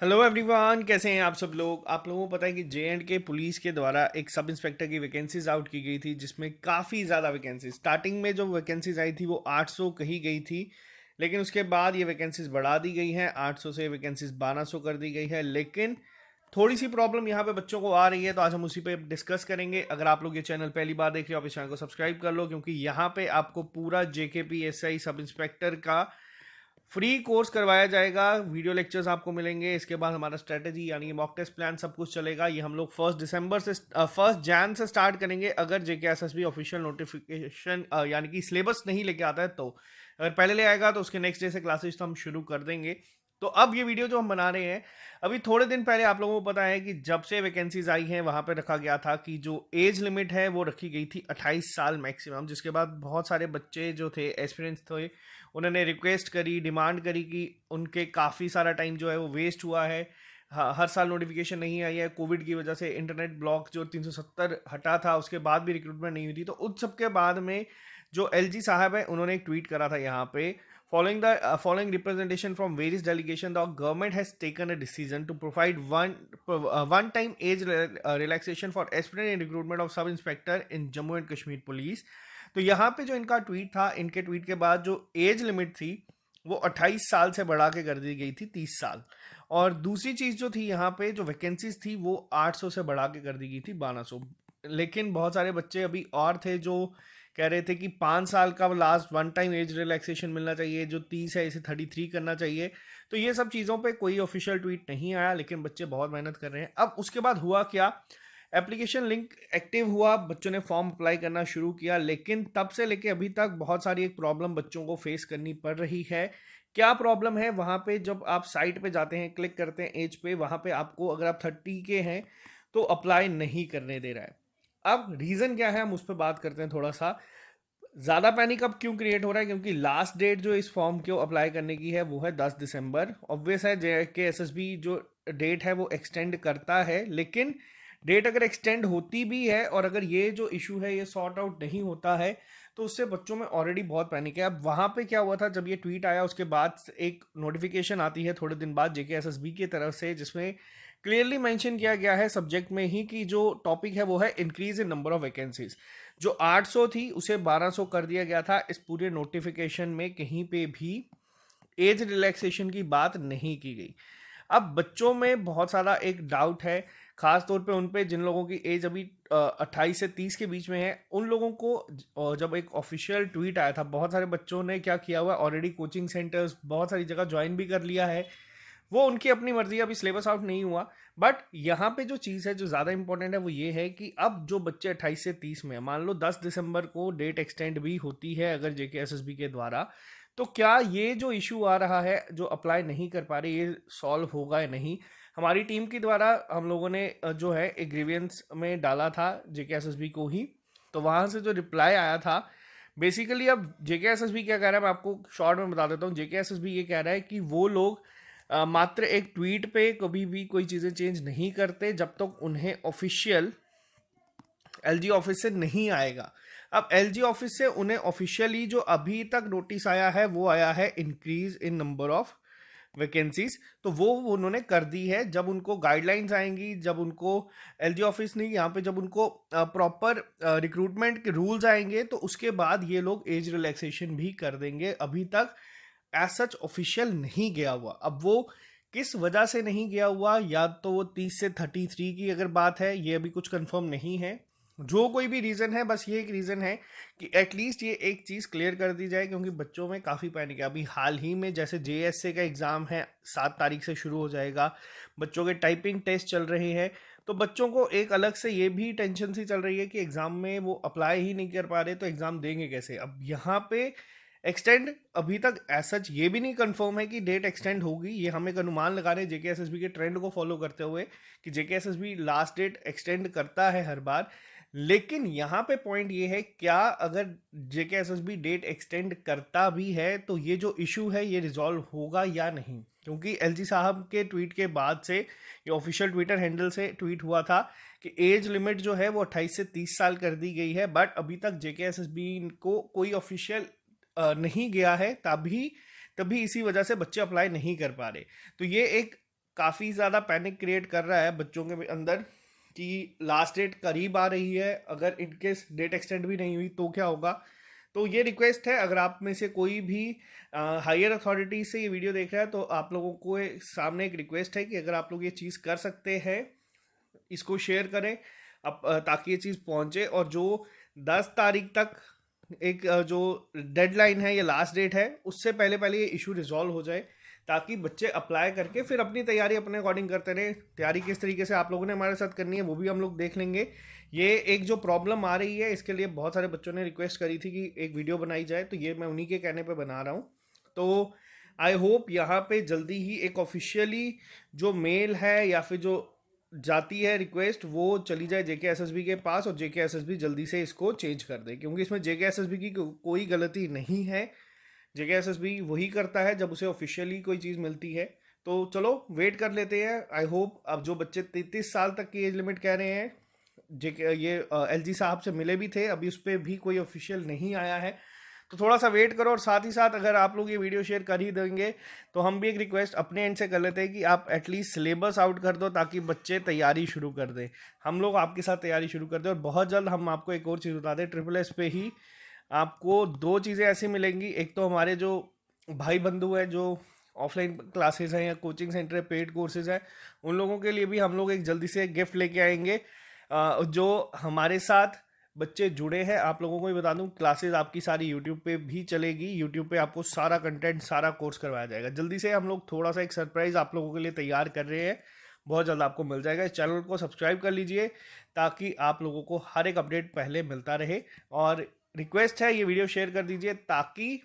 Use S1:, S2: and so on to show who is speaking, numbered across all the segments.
S1: Hello everyone, कैसे हैं आप सब लोग। आप लोगों को पता है कि जे एंड के पुलिस के द्वारा एक सब इंस्पेक्टर की वैकेंसीज आउट की गई थी, जिसमें काफ़ी ज़्यादा वैकेंसीज स्टार्टिंग में जो वैकेंसीज आई थी वो 800 कही गई थी। लेकिन उसके बाद ये वैकेंसीज बढ़ा दी गई हैं, 800 से वैकेंसीज 1200 कर दी गई है। लेकिन थोड़ी सी प्रॉब्लम यहाँ पे बच्चों को आ रही है, तो आज हम उसी पे डिस्कस करेंगे। अगर आप लोग ये चैनल पहली बार देख रहे हो, आप इस चैनल को सब्सक्राइब कर लो, क्योंकि यहाँ पे आपको पूरा JKPSI सब इंस्पेक्टर का फ्री कोर्स करवाया जाएगा। वीडियो लेक्चर्स आपको मिलेंगे। इसके बाद हमारा स्ट्रेटेजी यानी मॉक टेस्ट प्लान सब कुछ चलेगा। ये हम लोग 1 जैन से स्टार्ट करेंगे, अगर JKSSB ऑफिशियल नोटिफिकेशन यानी कि सिलेबस नहीं लेके आता है तो। अगर पहले ले आएगा तो उसके नेक्स्ट डे से क्लासेस तो हम शुरू कर देंगे। तो अब ये वीडियो जो हम बना रहे हैं, अभी थोड़े दिन पहले आप लोगों को पता है कि जब से वैकेंसीज आई हैं वहां पे रखा गया था कि जो एज लिमिट है वो रखी गई थी 28 साल मैक्सिमम, जिसके बाद बहुत सारे बच्चे जो थे एस्पिरेंट्स थे, उन्होंने रिक्वेस्ट करी, डिमांड करी कि उनके काफ़ी सारा टाइम जो है वो वेस्ट हुआ है। हर साल नोटिफिकेशन नहीं आई है, कोविड की वजह से इंटरनेट ब्लॉक जो 370 हटा था उसके बाद भी रिक्रूटमेंट नहीं हुई थी। तो उस सब के बाद में जो LG साहब है उन्होंने एक ट्वीट करा था यहाँ पे, following representation from various delegation, the government has taken a decision to provide one time age relaxation for aspirant in recruitment of sub inspector in Jammu and Kashmir Police। तो यहाँ पे जो इनका ट्वीट था, इनके ट्वीट के बाद जो एज लिमिट थी वो 28 साल से बढ़ा के कर दी गई थी 30 साल। और दूसरी चीज़ जो थी, यहाँ पे जो वैकेंसीज थी वो 800 से बढ़ा के कर दी गई थी 1200। लेकिन बहुत सारे बच्चे अभी और थे जो कह रहे थे कि 5 साल का last one time age relaxation मिलना चाहिए, जो 30 है इसे 33 करना चाहिए। तो ये सब चीज़ों पे कोई ऑफिशियल ट्वीट नहीं आया, लेकिन बच्चे बहुत मेहनत कर रहे हैं। अब उसके बाद हुआ क्या, एप्लीकेशन लिंक एक्टिव हुआ, बच्चों ने फॉर्म अप्लाई करना शुरू किया। लेकिन तब से लेके अभी तक बहुत सारी एक प्रॉब्लम बच्चों को फेस करनी पड़ रही है। क्या प्रॉब्लम है, वहाँ पे जब आप साइट पे जाते हैं, क्लिक करते हैं एज पे, वहाँ पे आपको अगर आप 30 के हैं तो अप्लाई नहीं करने दे रहा है। अब रीज़न क्या है, हम उस पर बात करते हैं थोड़ा सा। ज़्यादा पैनिक अब क्यों क्रिएट हो रहा है, क्योंकि लास्ट डेट जो इस फॉर्म को अप्लाई करने की है वो है 10 दिसंबर। ऑब्वियस है JKSSB जो डेट है वो एक्सटेंड करता है, लेकिन डेट अगर एक्सटेंड होती भी है और अगर ये जो इशू है ये सॉर्ट आउट नहीं होता है तो उससे बच्चों में ऑलरेडी बहुत पैनिक है। अब वहाँ पे क्या हुआ था, जब ये ट्वीट आया उसके बाद एक नोटिफिकेशन आती है थोड़े दिन बाद JKSSB की तरफ से, जिसमें क्लियरली मेंशन किया गया है सब्जेक्ट में ही कि जो टॉपिक है वो है increase in number of vacancies. जो 800 थी उसे 1200 कर दिया गया था। इस पूरे नोटिफिकेशन में कहीं पे भी एज रिलैक्सेशन की बात नहीं की गई। अब बच्चों में बहुत सारा एक डाउट है, खास तौर पे उन पे जिन लोगों की एज अभी 28 से 30 के बीच में है। उन लोगों को जब एक ऑफिशियल ट्वीट आया था, बहुत सारे बच्चों ने क्या किया हुआ, ऑलरेडी कोचिंग सेंटर्स बहुत सारी जगह ज्वाइन भी कर लिया है। वो उनकी अपनी मर्जी, अभी सिलेबस आउट नहीं हुआ। बट यहाँ पे जो चीज़ है जो ज़्यादा इंपॉर्टेंट है वो ये है कि अब जो बच्चे 28 से 30 में, मान लो 10 दिसंबर को डेट एक्सटेंड भी होती है अगर JKSSB के द्वारा, तो क्या ये जो इशू आ रहा है, जो अप्लाई नहीं कर पा रहे, ये सॉल्व होगा या नहीं। हमारी टीम के द्वारा हम लोगों ने जो है एक ग्रीवियंस में डाला था JKSSB को ही, तो वहाँ से जो रिप्लाई आया था, बेसिकली अब JKSSB क्या कह रहा है मैं आपको शॉर्ट में बता देता हूँ। JKSSB ये कह रहा है कि वो लोग मात्र एक ट्वीट पे कभी भी कोई चीज़ें चेंज नहीं करते जब तक उन्हें ऑफिशियल LG ऑफिस से नहीं आएगा। अब LG ऑफिस से उन्हें ऑफिशियली जो अभी तक नोटिस आया है वो आया है increase in number of vacancies, तो वो उन्होंने कर दी है। जब उनको गाइडलाइंस आएंगी, जब उनको LG ऑफिस नहीं, यहाँ पे जब उनको प्रॉपर रिक्रूटमेंट के रूल्स आएंगे, तो उसके बाद ये लोग एज रिलैक्सेशन भी कर देंगे। अभी तक एज सच ऑफिशियल नहीं गया हुआ। अब वो किस वजह से नहीं गया हुआ, या तो वो 30 से 33 की अगर बात है, ये अभी कुछ कंफर्म नहीं है। जो कोई भी रीज़न है, बस ये एक रीज़न है कि एटलीस्ट ये एक चीज़ क्लियर कर दी जाए, क्योंकि बच्चों में काफ़ी पैनिक है। अभी हाल ही में जैसे JSA का एग्ज़ाम है 7 तारीख से शुरू हो जाएगा, बच्चों के टाइपिंग टेस्ट चल रहे हैं, तो बच्चों को एक अलग से ये भी टेंशन सी चल रही है कि एग्ज़ाम में वो अप्लाई ही नहीं कर पा रहे तो एग्ज़ाम देंगे कैसे। अब यहाँ पे एक्सटेंड अभी तक एज सच ये भी नहीं कंफर्म है कि डेट एक्सटेंड होगी। ये हम एक अनुमान लगा रहे हैं JKSSB के ट्रेंड को फॉलो करते हुए कि JKSSB लास्ट डेट एक्सटेंड करता है हर बार। लेकिन यहाँ पे पॉइंट ये है, क्या अगर JKSSB डेट एक्सटेंड करता भी है तो ये जो इशू है ये रिजॉल्व होगा या नहीं। क्योंकि LG साहब के ट्वीट के बाद से, ये ऑफिशियल ट्विटर हैंडल से ट्वीट हुआ था कि एज लिमिट जो है वो 28 से 30 साल कर दी गई है, बट अभी तक JKSSB को कोई ऑफिशियल नहीं गया है, तभी तभी इसी वजह से बच्चे अप्लाई नहीं कर पा रहे। तो ये एक काफ़ी ज़्यादा पैनिक क्रिएट कर रहा है बच्चों के अंदर कि लास्ट डेट करीब आ रही है, अगर इनकेस डेट एक्सटेंड भी नहीं हुई तो क्या होगा। तो ये रिक्वेस्ट है, अगर आप में से कोई भी हायर अथॉरिटी से ये वीडियो देख रहा है तो आप लोगों को सामने एक रिक्वेस्ट है कि अगर आप लोग ये चीज़ कर सकते हैं, इसको शेयर करें अब, ताकि ये चीज़ पहुंचे और जो 10 तारीख तक एक जो डेडलाइन है, ये लास्ट डेट है, उससे पहले पहले ये इशू रिजॉल्व हो जाए, ताकि बच्चे अप्लाई करके फिर अपनी तैयारी अपने अकॉर्डिंग करते रहे। तैयारी किस तरीके से आप लोगों ने हमारे साथ करनी है वो भी हम लोग देख लेंगे। ये एक जो प्रॉब्लम आ रही है, इसके लिए बहुत सारे बच्चों ने रिक्वेस्ट करी थी कि एक वीडियो बनाई जाए, तो ये मैं उन्हीं के कहने पे बना रहा हूँ। तो आई होप यहाँ पे जल्दी ही एक ऑफिशियली जो मेल है या फिर जो जाती है रिक्वेस्ट, वो चली जाए जेकेएसएसबी के पास और जेकेएसएसबी जल्दी से इसको चेंज कर दे, क्योंकि इसमें जेकेएसएसबी की कोई गलती नहीं है। जेकेएसएसबी वही करता है जब उसे ऑफिशियली कोई चीज़ मिलती है। तो चलो वेट कर लेते हैं। आई होप अब जो बच्चे 33 साल तक की एज लिमिट कह रहे हैं, ये एलजी साहब से मिले भी थे, अभी उस पर भी कोई ऑफिशियल नहीं आया है, तो थोड़ा सा वेट करो। और साथ ही साथ अगर आप लोग ये वीडियो शेयर कर ही देंगे तो हम भी एक रिक्वेस्ट अपने एंड से कर लेते हैं कि आप एटलीस्ट सिलेबस आउट कर दो, ताकि बच्चे तैयारी शुरू कर दें, हम लोग आपके साथ तैयारी शुरू कर दें। और बहुत जल्द हम आपको एक और चीज़ बता दें, ट्रिपल एस पे ही आपको 2 चीज़ें ऐसी मिलेंगी। एक तो हमारे जो भाई बंधु हैं जो ऑफलाइन क्लासेस हैं या कोचिंग सेंटर पेड कोर्सेज हैं, उन लोगों के लिए भी हम लोग एक जल्दी से गिफ्ट लेके आएंगे। जो हमारे साथ बच्चे जुड़े हैं, आप लोगों को भी बता दूं, क्लासेस आपकी सारी यूट्यूब पे भी चलेगी। यूट्यूब पे आपको सारा कंटेंट, सारा कोर्स करवाया जाएगा। जल्दी से हम लोग थोड़ा सा एक सरप्राइज़ आप लोगों के लिए तैयार कर रहे हैं, बहुत जल्द आपको मिल जाएगा। इस चैनल को सब्सक्राइब कर लीजिए ताकि आप लोगों को हर एक अपडेट पहले मिलता रहे। और रिक्वेस्ट है, ये वीडियो शेयर कर दीजिए ताकि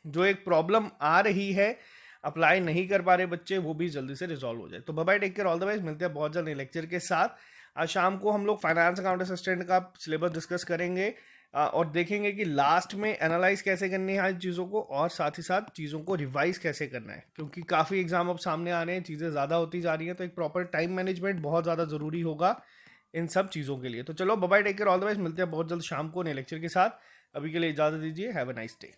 S1: जो एक प्रॉब्लम आ रही है, अप्लाई नहीं कर पा रहे बच्चे, वो भी जल्दी से रिजॉल्व हो जाए। तो bye bye, take care, all the best. मिलते हैं बहुत जल्द नए लेक्चर के साथ। आज शाम को हम लोग फाइनेंस अकाउंट असिस्टेंट का सिलेबस डिस्कस करेंगे और देखेंगे कि लास्ट में एनालाइज कैसे करनी है इन चीज़ों को, और साथ ही साथ चीज़ों को रिवाइज कैसे करना है, क्योंकि काफ़ी एग्जाम अब सामने आ रहे हैं, चीज़ें ज़्यादा होती जा रही हैं, तो एक प्रॉपर टाइम मैनेजमेंट बहुत ज़्यादा ज़रूरी होगा इन सब चीज़ों के लिए। तो चलो bye bye, take care, all the best. मिलते हैं बहुत जल्द शाम को नए लेक्चर के साथ। अभी के लिए इजाज़त दीजिए। Have a nice day.